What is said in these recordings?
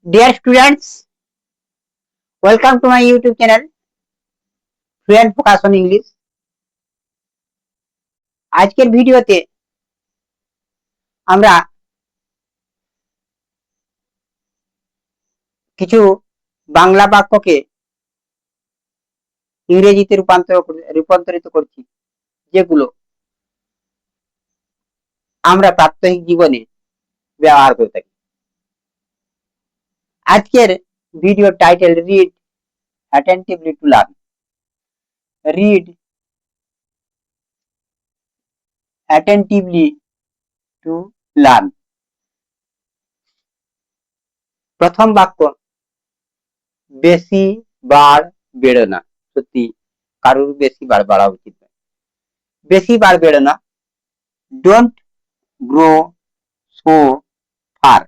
Dear students, welcome to my YouTube channel Fluent Focus on English. আজকের ভিডিওতে আমরা কিছু বাংলা বাক্যকে ইংরেজিতে রূপান্তরিত করছি, যেগুলো আমরা প্রাত্যহিক জীবনে ব্যবহার করে থাকি। আজকের video title read attentively to learn. Read attentively to learn. প্রথম বাক্য, বেশি বার বেড়ো না। সত্যি কারোর বেশি বার বাড়া উচিত নয়। বেশি বার বেড়ো না। Don't grow so far.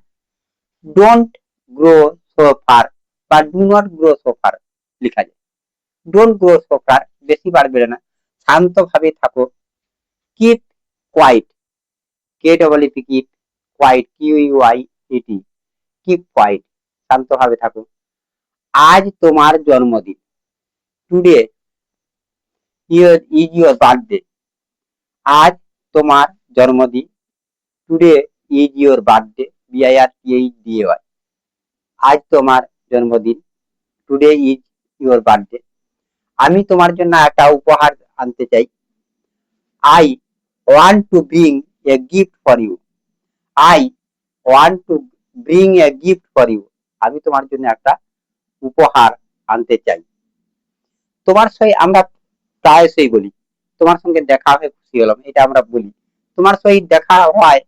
Don't grow so far বা do not grow so far লেখা যায়। ডোন্ট গ্রো সো ফার, বেশি বার বেড়ো না, শান্তভাবে থাকো। Keep quiet, K double E P keep, quiet Q U I E T, keep quiet, শান্তভাবে থাকো। আজ তোমার জন্মদিন। Today is your birthday. আজ তোমার জন্মদিন। Today is your birthday, BIRTHDAY। আজ তোমার জন্মদিন। Today is your birthday. আমি তোমার জন্য একটা উপহার আনতে চাই। I want to bring a gift for you. I want to bring a gift for you. আমি তোমার জন্য একটা উপহার আনতে চাই। তোমার সঙ্গে আমরা প্রায়শই বলি, তোমার সঙ্গে দেখা হয়ে খুশি হলাম, এটা আমরা বলি। তোমার সঙ্গে দেখা হয়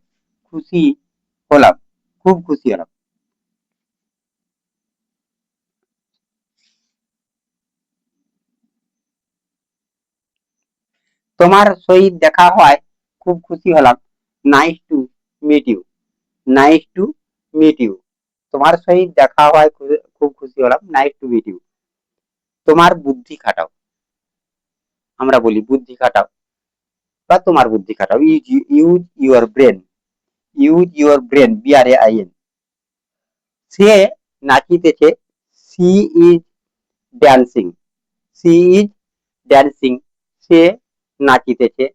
খুশি হলাম, খুব খুশি হলাম। তোমার সহিত দেখা হয় খুব খুশি হলাম। Nice to meet you. Nice to meet you. তোমার সহিত দেখা হয় খুব খুশি হলাম। Nice to meet you. তোমার বুদ্ধি খাটাও। আমরা বলি বুদ্ধি খাটাও বা তোমার বুদ্ধি খাটাও। Use your brain. Use your brain, BRAIN। সে নাচিতেছে। She is dancing. She is dancing. সে নাচিতেছে।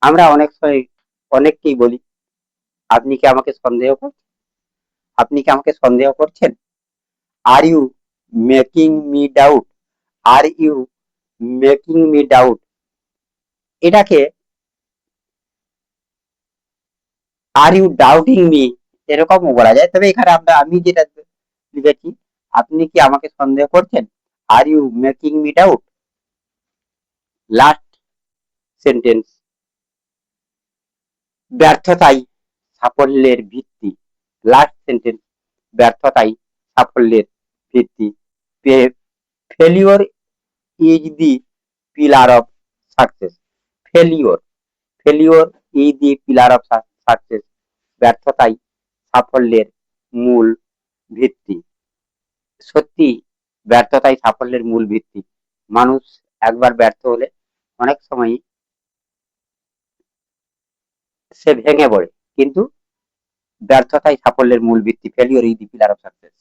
আমরা অনেক সময় অনেককেই বলি, আপনি কি আমাকে সন্দেহ করছেন? আপনি কি আমাকে সন্দেহ করছেন? Are you making me doubt. Are you making me doubt, এটাকে আর ইউ ডাউটিং মি এরকমও বলা যায়। তবে এখানে আমি যেটা লিখেছি, আপনি কি আমাকে সন্দেহ করছেন? Are you making me doubt. Last sentence, ব্যর্থতাই সাফল্যের ভিত্তি। লাস্ট সেন্টেন্স, ব্যর্থতাই সাফল্যের ভিত্তি। Failure is the pillar of success. Failure failure is the pillar of success. ব্যর্থতাই সাফল্যের মূল ভিত্তি। সত্যি ব্যর্থতাই সাফল্যের মূল ভিত্তি। মানুষ একবার ব্যর্থ হলে অনেক সময় সে ভেঙে পড়ে, কিন্তু ব্যর্থতাই সাফল্যের মূল ভিত্তি। Failure is the pillar of success.